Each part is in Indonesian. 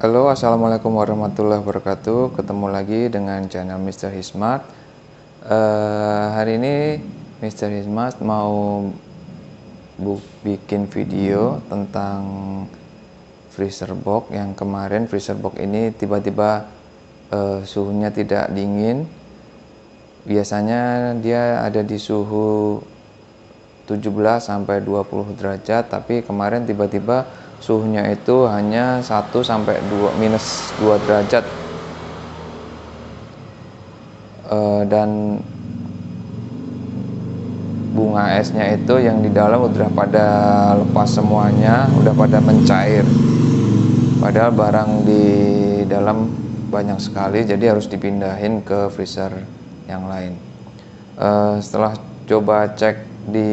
Halo, assalamualaikum warahmatullahi wabarakatuh. Ketemu lagi dengan channel Mr. Hismat. Hari ini Mr. Hismat mau bikin video tentang freezer box. Yang kemarin freezer box ini tiba-tiba suhunya tidak dingin. Biasanya dia ada di suhu 17 sampai 20 derajat, tapi kemarin tiba-tiba suhunya itu hanya 1 sampai -2 derajat. Dan bunga esnya itu yang di dalam udah pada lepas semuanya, udah pada mencair. Padahal barang di dalam banyak sekali, jadi harus dipindahin ke freezer yang lain. Setelah coba cek di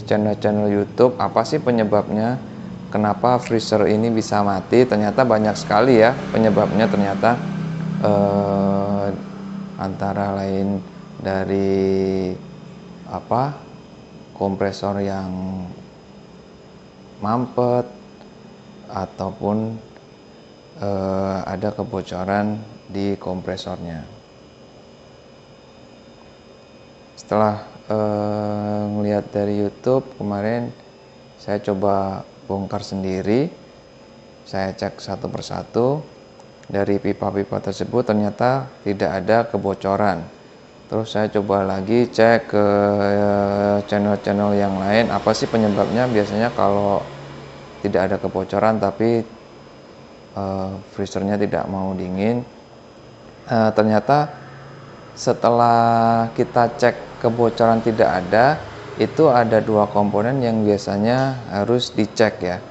channel-channel YouTube, apa sih penyebabnya, kenapa freezer ini bisa mati? Ternyata banyak sekali ya penyebabnya. Ternyata antara lain dari kompresor yang mampet, ataupun ada kebocoran di kompresornya. Setelah ngelihat dari YouTube kemarin, saya coba bongkar sendiri. Saya cek satu persatu. Dari pipa-pipa tersebut ternyata tidak ada kebocoran. Terus saya coba lagi cek ke channel-channel yang lain, apa sih penyebabnya. Biasanya kalau tidak ada kebocoran tapi freezernya tidak mau dingin. Ternyata setelah kita cek kebocoran tidak ada, itu ada dua komponen yang biasanya harus dicek ya.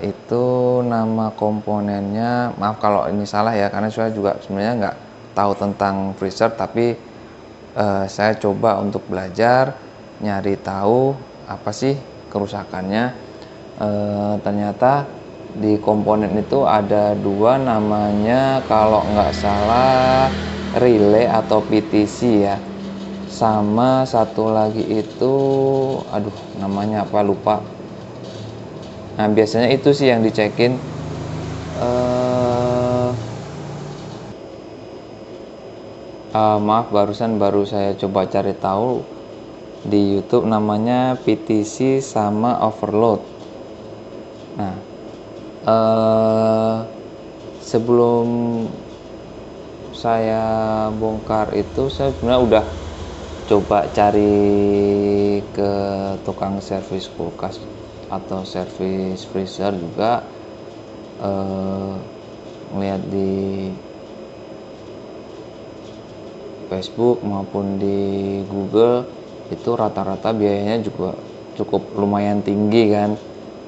Itu nama komponennya, maaf kalau ini salah ya, karena saya juga sebenarnya nggak tahu tentang freezer, tapi saya coba untuk belajar nyari tahu apa sih kerusakannya. Ternyata di komponen itu ada dua, namanya kalau nggak salah relay atau PTC ya, sama satu lagi itu namanya apa, lupa. Nah biasanya itu sih yang dicekin. Maaf, barusan baru saya coba cari tahu di YouTube, namanya PTC sama overload. Nah sebelum saya bongkar itu, saya sebenarnya udah coba cari ke tukang servis kulkas atau servis freezer juga. Ngeliat di Facebook maupun di Google, itu rata-rata biayanya juga cukup lumayan tinggi kan,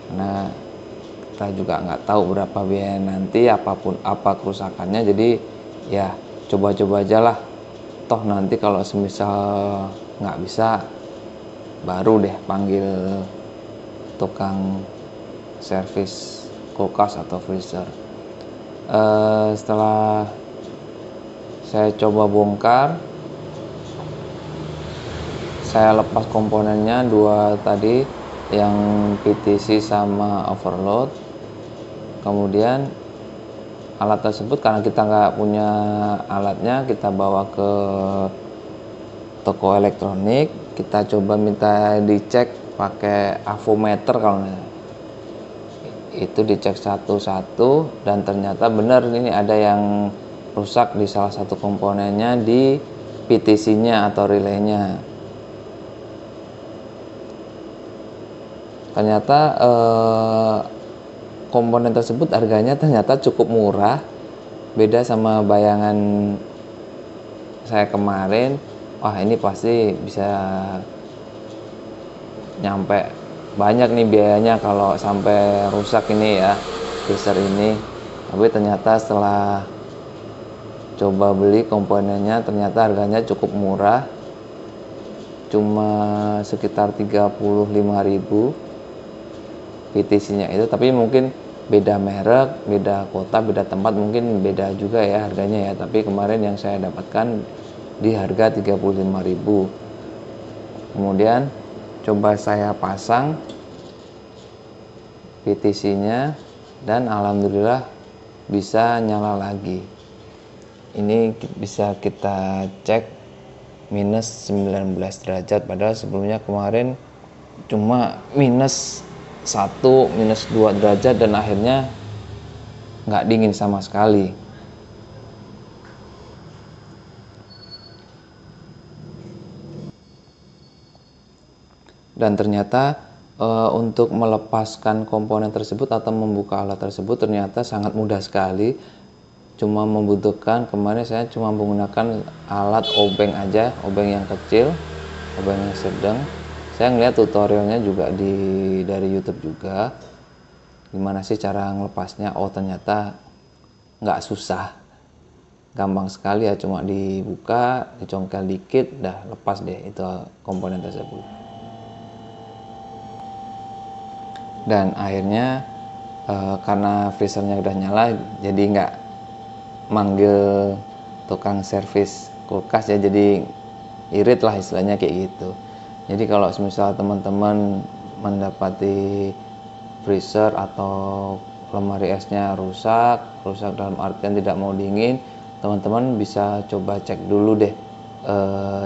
karena kita juga nggak tahu berapa biaya nanti, apapun apa kerusakannya. Jadi ya coba-coba aja lah, toh nanti kalau semisal nggak bisa, baru deh panggil tukang servis kulkas atau freezer. Setelah saya coba bongkar, saya lepas komponennya dua tadi, yang PTC sama overload. Kemudian alat tersebut, karena kita nggak punya alatnya, kita bawa ke toko elektronik. Kita coba minta dicek pakai avometer, kalau itu dicek satu-satu, dan ternyata benar ini ada yang rusak di salah satu komponennya, di PTC-nya atau relaynya. Ternyata komponen tersebut harganya ternyata cukup murah, beda sama bayangan saya kemarin. Wah, ini pasti bisa nyampe banyak nih biayanya kalau sampai rusak ini ya, freezer ini. Tapi ternyata setelah coba beli komponennya, ternyata harganya cukup murah, cuma sekitar 35.000 PTC-nya itu. Tapi mungkin beda merek, beda kota, beda tempat, mungkin beda juga ya harganya ya. Tapi kemarin yang saya dapatkan di harga 35.000. Kemudian coba saya pasang PTC-nya, dan alhamdulillah bisa nyala lagi. Ini bisa kita cek minus 19 derajat, padahal sebelumnya kemarin cuma minus 1, minus 2 derajat dan akhirnya nggak dingin sama sekali. Dan ternyata untuk melepaskan komponen tersebut atau membuka alat tersebut ternyata sangat mudah sekali. Cuma membutuhkan, kemarin saya cuma menggunakan alat obeng aja, obeng yang kecil, obeng yang sedang. Saya ngeliat tutorialnya juga dari YouTube juga, gimana sih cara ngelepasnya. Oh ternyata nggak susah, gampang sekali ya, cuma dibuka, dicongkel dikit, dah lepas deh itu komponen tersebut. Dan akhirnya karena freezernya udah nyala, jadi nggak manggil tukang servis kulkas ya, jadi irit lah istilahnya kayak gitu. Jadi kalau misal teman-teman mendapati freezer atau lemari esnya rusak dalam artian tidak mau dingin, teman-teman bisa coba cek dulu deh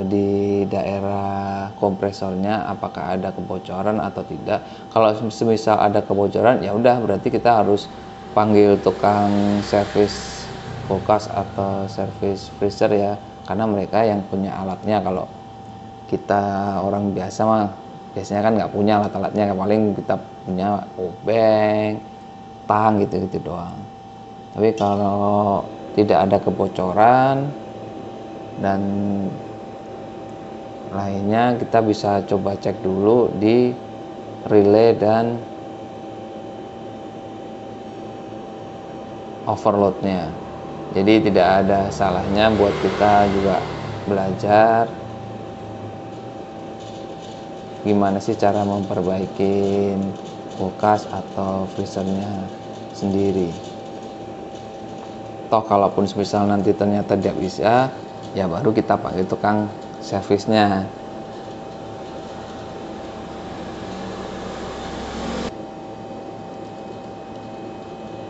di daerah kompresornya apakah ada kebocoran atau tidak. Kalau semisal ada kebocoran, ya udah berarti kita harus panggil tukang servis kulkas atau servis freezer ya, karena mereka yang punya alatnya. Kalau kita orang biasa mah biasanya kan nggak punya alat-alatnya, paling kita punya obeng, tang gitu-gitu doang. Tapi kalau tidak ada kebocoran dan lainnya, kita bisa coba cek dulu di relay dan overloadnya. Jadi tidak ada salahnya buat kita juga belajar gimana sih cara memperbaiki kulkas atau freezernya sendiri. Toh kalaupun misal nanti ternyata tidak bisa, ya baru kita panggil tukang servisnya.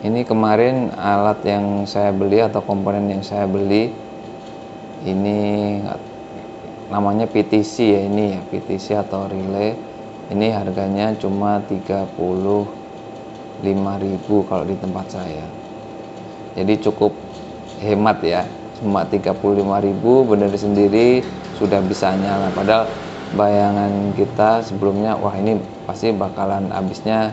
Ini kemarin alat yang saya beli atau komponen yang saya beli ini namanya PTC ya, ini ya PTC atau relay. Ini harganya cuma 35.000 kalau di tempat saya. Jadi cukup hemat ya, cuma 35.000 bener sendiri sudah bisa nyala. Padahal bayangan kita sebelumnya, wah ini pasti bakalan habisnya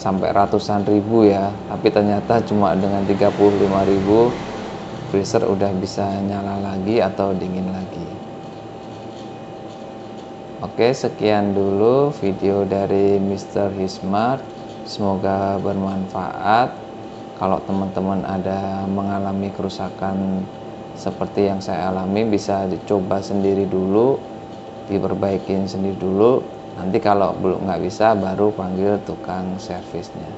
sampai ratusan ribu ya, tapi ternyata cuma dengan 35.000 freezer udah bisa nyala lagi atau dingin lagi. Oke, sekian dulu video dari Mr. Hismart, semoga bermanfaat. Kalau teman-teman ada mengalami kerusakan seperti yang saya alami, bisa dicoba sendiri dulu, diperbaikin sendiri dulu. Nanti kalau belum nggak bisa, baru panggil tukang servisnya.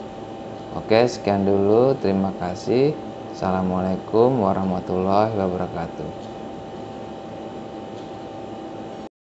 Oke, sekian dulu. Terima kasih. Assalamualaikum warahmatullahi wabarakatuh.